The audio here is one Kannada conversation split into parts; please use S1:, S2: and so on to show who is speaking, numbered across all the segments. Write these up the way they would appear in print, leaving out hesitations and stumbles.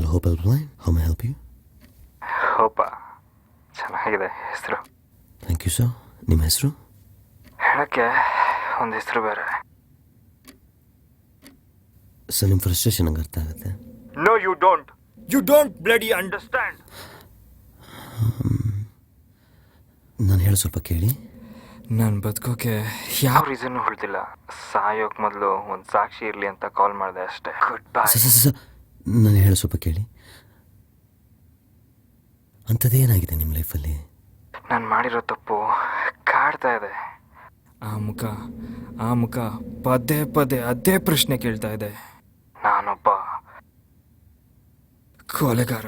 S1: Hello Hope helpline, how may help you?
S2: Hope ಚೆನ್ನಾಗಿದೆ ಹೆಸರು.
S1: Thank you sir. ನಿಮ್ಮ ಹೆಸರು?
S2: ಹೇಳಕ್ಕೆ ಒಂದು ಹೆಸರು ಬೇರೆ.
S1: ಸರ್ ನಿಮ್ಮ ಫ್ರಸ್ಟ್ರೇಷನ್ ನಂಗೆ ಅರ್ಥ ಆಗುತ್ತೆ.
S2: No you don't bloody understand.
S1: ನಾನು ಹೇಳೋ ಸ್ವಲ್ಪ ಕೇಳಿ.
S2: ನಾನು ಬದುಕೋಕೆ ಯಾವ ರೀಸನ್ನು ಹೊಳ್ದಿಲ್ಲ. ಸಾಯೋಕೆ ಮೊದಲು ಒಂದು ಸಾಕ್ಷಿ ಇರಲಿ ಅಂತ ಕಾಲ್ ಮಾಡಿದೆ ಅಷ್ಟೇ. Good bye.
S1: ಸರ್ ನಾನು ಹೇಳೋ ಸ್ವಲ್ಪ ಕೇಳಿ. ಅಂಥದ್ದೇನಾಗಿದೆ ನಿಮ್ಮ ಲೈಫಲ್ಲಿ?
S2: ನಾನು ಮಾಡಿರೋ ತಪ್ಪು ಕಾಡ್ತಾ ಇದೆ. ಆ ಮುಖ ಪದೇ ಪದೇ ಅದೇ ಪ್ರಶ್ನೆ ಕೇಳ್ತಾ ಇದೆ. ನಾನೊಬ್ಬ ಕೊಲೆಗಾರ.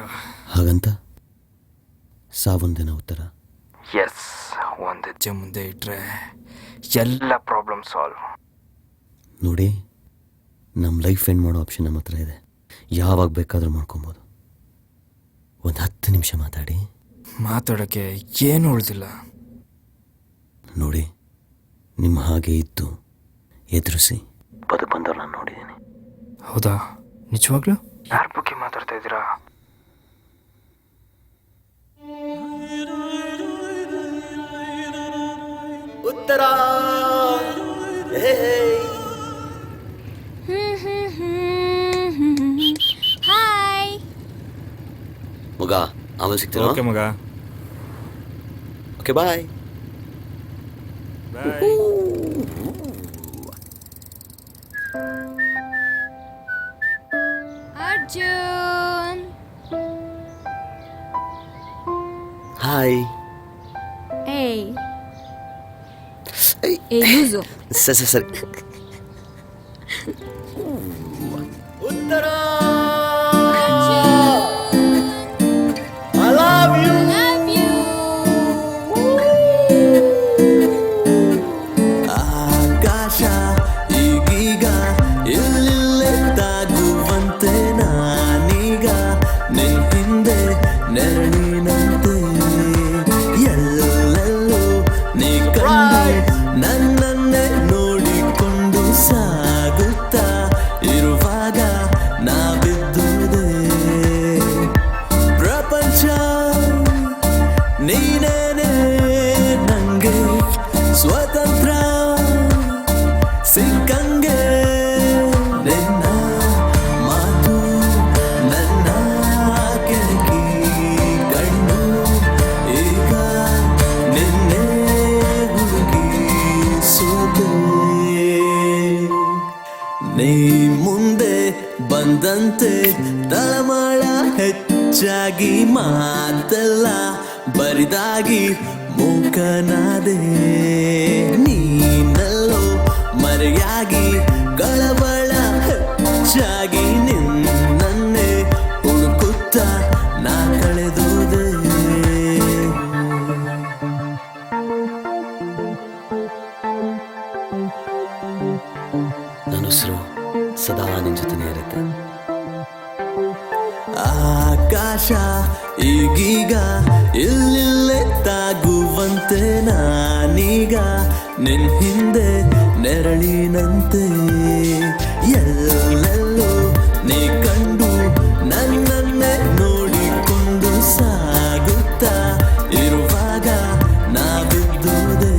S1: ಹಾಗಂತ ಸಾವೊಂದೇನ ಉತ್ತರ?
S2: ಎಸ್, ಒಂದು ಹೆಜ್ಜೆ ಮುಂದೆ ಇಟ್ಟರೆ ಎಲ್ಲ ಪ್ರಾಬ್ಲಮ್ ಸಾಲ್ವ್.
S1: ನೋಡಿ, ನಮ್ಮ ಲೈಫ್ ಎಂಡ್ ಮಾಡೋ ಆಪ್ಷನ್ ನಮ್ಮ ಹತ್ರ ಇದೆ. ಯಾವಾಗ ಬೇಕಾದರೂ ಮಾಡ್ಕೊಬೋದು. ಒಂದು 10 ನಿಮಿಷ
S2: ಮಾತಾಡೋಕ್ಕೆ ಏನು ಉಳಿದಿಲ್ಲ.
S1: ನೋಡಿ, ನಿಮ್ಮ ಹಾಗೆ ಇದ್ದು ಎದುರಿಸಿ ಬಂದವ್ರು ನಾನು ನೋಡಿದ್ದೀನಿ.
S2: ಹೌದಾ? ನಿಜವಾಗ್ಲೂ? ಯಾರ ಬಗ್ಗೆ ಮಾತಾಡ್ತಾ ಇದ್ದೀರಾ?
S1: ಉತ್ತರ.
S3: ಹಾಯ್
S1: ಮಗ, ಆಮೇಲೆ ಸಿಗ್ತೀರಾ?
S2: ಓಕೆ ಮಗ,
S1: ಓಕೆ ಬಾಯ್.
S2: ಬಾಯ್.
S3: ಅರ್ಜುನ್.
S1: ಹಾಯ್.
S3: ಏಯ್ ಏಯ್ ಲೂಸು.
S1: ಸರಿ. ಉತ್ತರ. I love you. ಆಕಾಶ ಈಗೀಗ ಇಲ್ಲಿಲ್ಲೇ ತಾಗುವಂತೆ ನಾನೀಗ ನಿನ್ ಹಿಂದೆ ನೆರಳಿನಂತೆ ಎಲ್ಲೆಲ್ಲೂ ನೀ ಕಂಡು ನನ್ನನ್ನೇ ನೋಡಿಕೊಂಡು ಸಾಗುತ್ತಾ ಇರುವಾಗ ನಾ ಬಿದ್ದುದೇ. ಪ್ರಪಂಚ ನೀನೇನೆ ನಂಗೆ ಸ್ವತಂತ್ರ ಸಿಕ್ಕಂಗೆ. ನಿನ್ನ ಮಾತು ನನ್ನ ಕೆಣಕಿ ಕಣ್ಣು ಈಗ ನಿನ್ನೆ ಹುಡುಗಿ ಸೋತೆ. ನೀ ಮುಂದೆ ಬಂದಂತೆ ತಳಮಳ ಹೆಚ್ಚಾಗಿ ಮಾತೆಲ್ಲ ಬರಿದಾಗಿ ಮೂಕನಾದೆ. ನೀನಲ್ಲೋ ಮರೆಯಾಗಿ ಕಳವಳ ಹೆಚ್ಚಾಗಿ ನಿನ್ನನ್ನೇ ಹುಡುಕುತ್ತ ನಾ ಕಳೆದೋದೆ. ನನ್ನ ಹೆಸರು ಸದಾ ನಿನ್ನ ಜೊತೆನೇ ಇರುತ್ತೆ. ಆಕಾಶ ಈಗೀಗ ಇಲ್ಲಿಲ್ಲೇ ತಾಗುವಂತೆ ನಾನೀಗ ನಿನ್ ಹಿಂದೆ ನೆರಳಿನಂತೆ ಎಲ್ಲೆಲ್ಲೂ ನೀ ಕಂಡು ನನ್ನನ್ನೇ ನೋಡಿಕೊಂಡು ಸಾಗುತ್ತಾ ಇರುವಾಗ ನಾ ಬಿದ್ದುದೇ.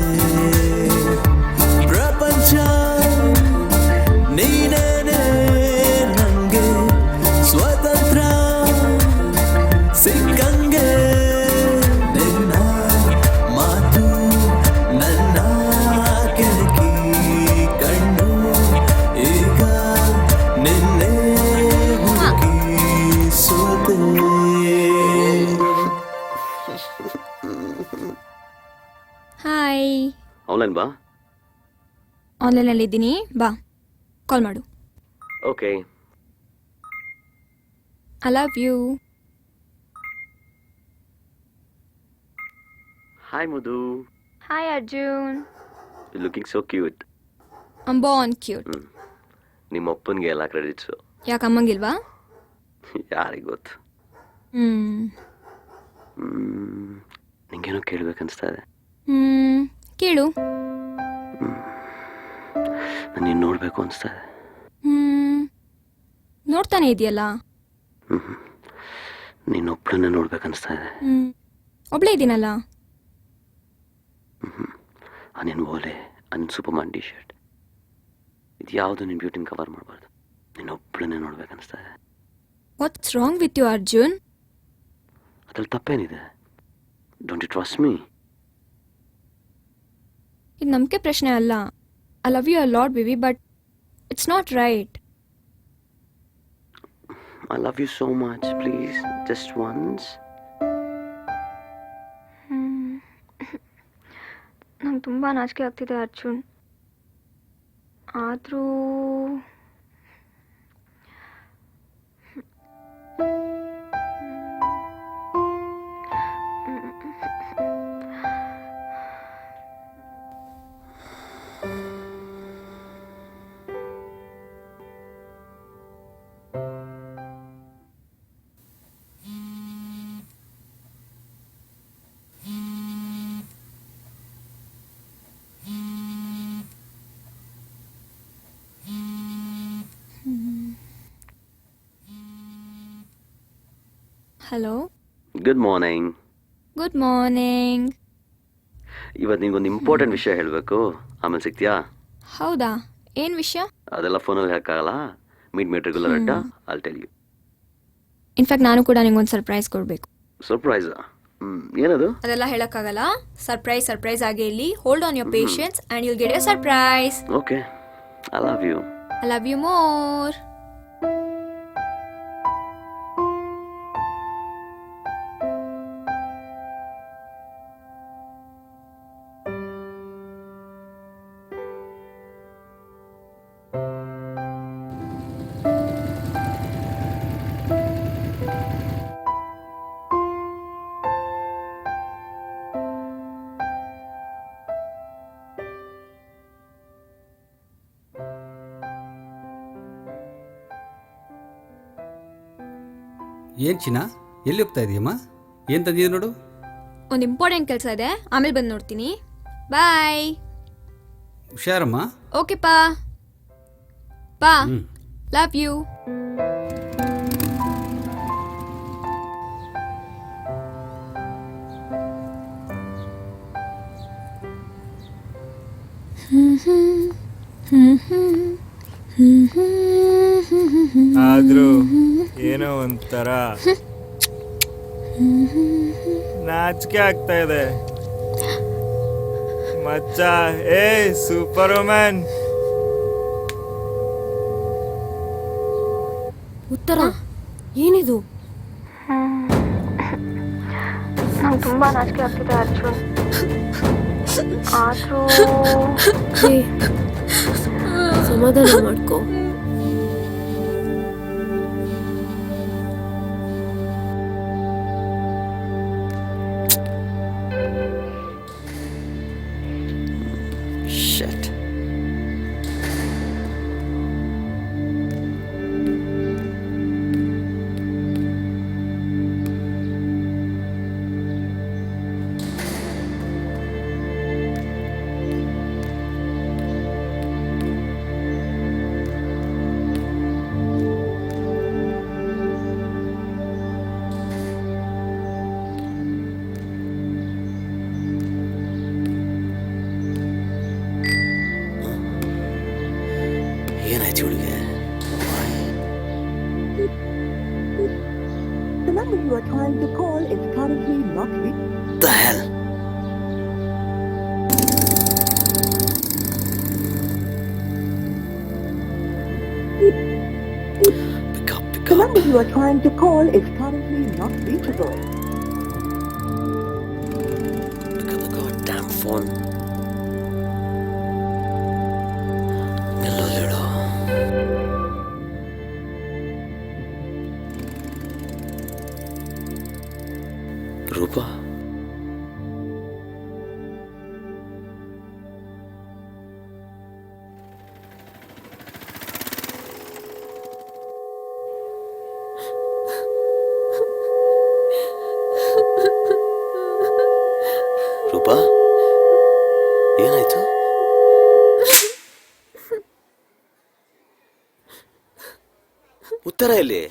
S1: ಪ್ರಪಂಚ ನೀನೇನೆ ನಂಗೆ ಸ್ವತಂತ್ರ ಸಿಕ್ಕಂಗೆ. ನಿನ್ನ ಮಾತು ನನ್ನ ಕೆಣಕಿ ಕಣ್ಣು ಈಗ ನಿನ್ನೆ ಹುಡುಕಿ ಸೋತೆ.
S3: ಹಾಯ್.
S1: ಆನ್ಲೈನ್ ಬಾ.
S3: ಆನ್ಲೈನಲ್ಲಿದ್ದೀನಿ, ಬಾ, ಕಾಲ್ ಮಾಡು.
S1: Okay.
S3: I love you.
S1: Hi Madhu.
S3: Hi Arjun.
S1: You looking so cute.
S3: I born cute.
S1: ನಿಮ್ಮ ಅಪ್ಪನಿಗೆ ಎಲ್ಲ ಕ್ರೆಡಿಟ್ಸು.
S3: ಯಾಕೆ ಅಮ್ಮಂಗಿಲ್ವಾ?
S1: ಯಾರಿಗೆ ಗೊತ್ತು. ನಿಂಗೇನೋ ಕೇಳಬೇಕನ್ನಿಸ್ತಾ ಇದೆ.
S3: ಕೇಳು.
S1: ನಾನು ನೀನು ನೋಡಬೇಕು ಅನಿಸ್ತಾ ಇದೆ.
S3: ನೋಡ್ತಾನೆ ಇದೆಯಲ್ಲ.
S1: ನೀನೊಬ್ಬಳನ್ನೇ ನೋಡ್ಬೇಕನ್ನಿಸ್ತಾ ಇದೆ.
S3: ಒಬ್ಳೇ ಇದ್ದೀನಲ್ಲ.
S1: ಆ ನಿನ್ನ ಓಲೆ, ಆ ನಿನ್ನ ಸೂಪರ್ಮ್ಯಾನ್ ಟಿ ಶರ್ಟ್, ಇದು ಯಾವುದು ನಿನ್ನ ಬ್ಯೂಟಿನ ಕವರ್ ಮಾಡಬಾರ್ದು. ನೀನೊಬ್ಬಳನ್ನೇ ನೋಡ್ಬೇಕನ್ನಿಸ್ತಾ ಇದೆ.
S3: What's wrong with you Arjun?
S1: ಅದ್ರಲ್ಲಿ ತಪ್ಪೇನಿದೆ? Don't you trust me?
S3: ಇದು ನಂಬಿಕೆ ಪ್ರಶ್ನೆ ಅಲ್ಲ. I love you a lot baby, but it's not right.
S1: I love you so much. Please, just once.
S3: ನಂಗೆ ತುಂಬ ನಾಚಿಕೆ ಆಗ್ತಿದೆ ಅರ್ಜುನ್. ಆದರೂ hello.
S1: Good morning.
S3: Good morning.
S1: ಇವತ್ತು ನಿಂಗೊಂದು ಇಂಪಾರ್ಟೆಂಟ್ ವಿಷಯ ಹೇಳಬೇಕು. ಆಮೇಲೆ ಸಿಗ್ತೀಯಾ?
S3: ಹೌದಾ? ಏನು ವಿಷಯ?
S1: ಅದೆಲ್ಲ ಫೋನಲ್ಲಿ ಹೇಳಕ್ಕಾಗಲ್ಲ. ಮೀಟ್ ರೆಗ್ಯುಲರ್ ಅಡ್ಡ. I'll tell you.
S3: ಇನ್ಫ್ಯಾಕ್ಟ್ ನಾನು ಕೂಡ ನಿಂಗೊಂದು ಸರ್ಪ್ರೈಸ್ ಕೊಡಬೇಕು.
S1: ಸರ್ಪ್ರೈಸಾ? ಏನದು?
S3: ಅದೆಲ್ಲ ಹೇಳಕ್ಕಾಗಲ್ಲ. ಸರ್ಪ್ರೈಸ್ ಆಗಿ ಇಲ್ಲಿ. Hold on your patience and you'll get your surprise.
S1: Okay. I love you.
S3: I love you more.
S4: ಏನು ಚಿನ್ನ, ಎಲ್ಲಿ ಹೋಗ್ತಾ ಇದೀಯಮ್ಮ? ಏನು ತಂದಿದೆ ನೋಡು.
S3: ಒಂದು ಇಂಪಾರ್ಟೆಂಟ್ ಕೆಲಸ ಇದೆ, ಆಮೇಲೆ ಬಂದು ನೋಡ್ತೀನಿ. ಬಾಯ್.
S4: ಹುಷಾರಮ್ಮ.
S3: ಓಕೆ ಪಾ. Love you.
S2: ಆದ್ರೂ ಏನೋ ಒಂಥರ ನಾಚಿಕೆ ಆಗ್ತಾ ಇದೆ ಮಚ್ಚ. ಏ ಸೂಪರ್ ವುಮನ್.
S3: ಉತ್ತರ ಏನಿದು? ನಂಗೆ ತುಂಬ ನಾಚಿಕೆ ಆಗ್ತಿದೆ ಅರ್ಜುನ್. ಆದರೂ
S5: ಸಮಾಧಾನ ಮಾಡ್ಕೋ.
S1: Shit. ಏನಾಯ್ತು ಇವಳಿಗೆ?
S6: The number you are trying to call is currently not reachable.
S1: The hell? Pick up.
S6: The number you are trying to call is currently not reachable.
S1: Pick up the goddamn phone. ನಿಲ್ಲೋದಿಡು. Roopa, Roopa ಏನಾಯ್ತು? ಉತ್ತರ ಎಲ್ಲಿ?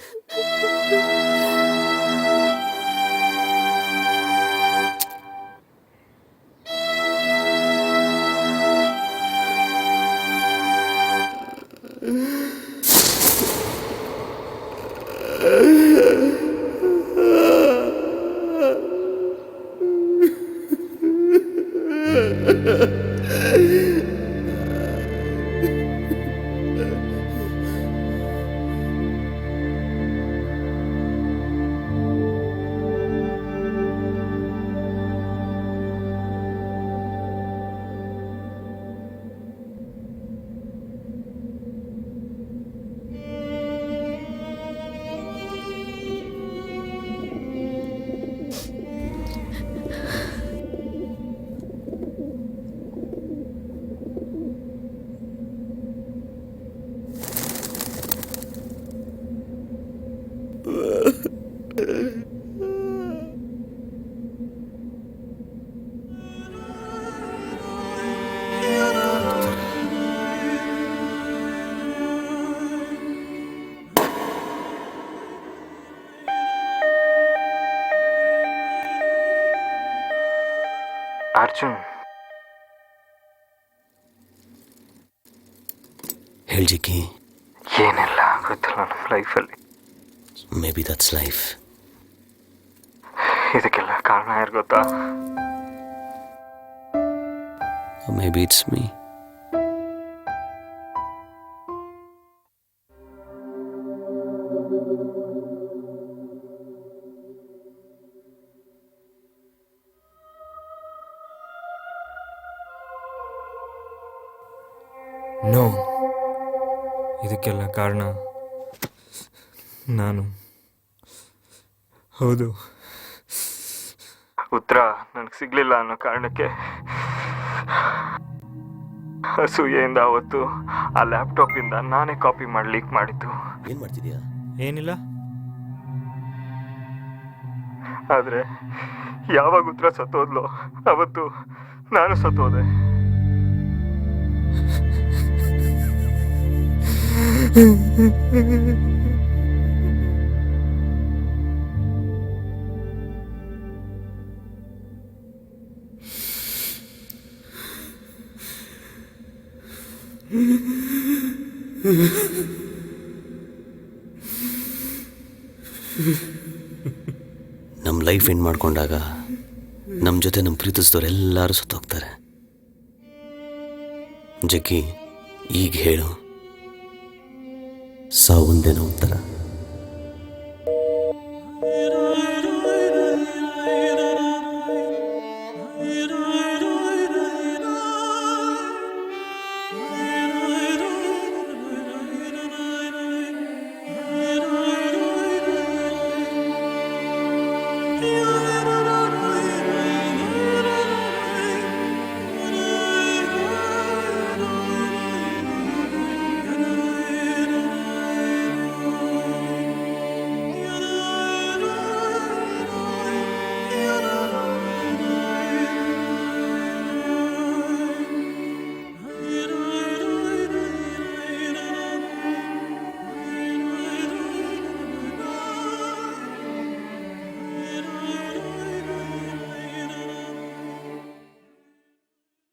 S2: ಅರ್ಜುನ್,
S1: ಹೇಳ್ ಜಿಕ್ಕಿ.
S2: ಏನೆಲ್ಲ ಆಗುತ್ತಲ್ಲ ನಮ್ಮ ಲೈಫಲ್ಲಿ.
S1: Maybe that's life.
S2: ಇದಕ್ಕೆಲ್ಲ ಕಾರಣ ಯಾರು ಗೊತ್ತಾ?
S1: Maybe it's me.
S2: No, ಇದಕ್ಕೆಲ್ಲ ಕಾರಣ ನಾನು. ಹೌದು, ಉತ್ತರ ನನಗೆ ಸಿಗ್ಲಿಲ್ಲ ಅನ್ನೋ ಕಾರಣಕ್ಕೆ ಅಸೂಯೆಯಿಂದ ಅವತ್ತು ಆ ಲ್ಯಾಪ್ಟಾಪಿಂದ ನಾನೇ ಕಾಪಿ ಮಾಡಿ ಲೀಕ್ ಮಾಡಿದ್ದು.
S1: ಏನು ಮಾಡ್ತಿದ್ಯಾ?
S2: ಏನಿಲ್ಲ. ಆದರೆ ಯಾವಾಗ ಉತ್ತರ ಸತ್ತೋದ್ಲೋ ಅವತ್ತು ನಾನು ಸತ್ತೋದೆ.
S1: ನಮ್ಮ ಲೈಫ್ ಎಂಡ್ ಮಾಡ್ಕೊಂಡಾಗ ನಮ್ಮ ಜೊತೆ ನಮ್ಮ ಪ್ರೀತಿಸಿದವ್ರು ಎಲ್ಲರೂ ಸತ್ತೋಗ್ತಾರೆ. ಜಗ್ಗಿ, ಈಗ ಹೇಳು, ಸಾವೊಂದೇನೋ ಉತ್ತರ?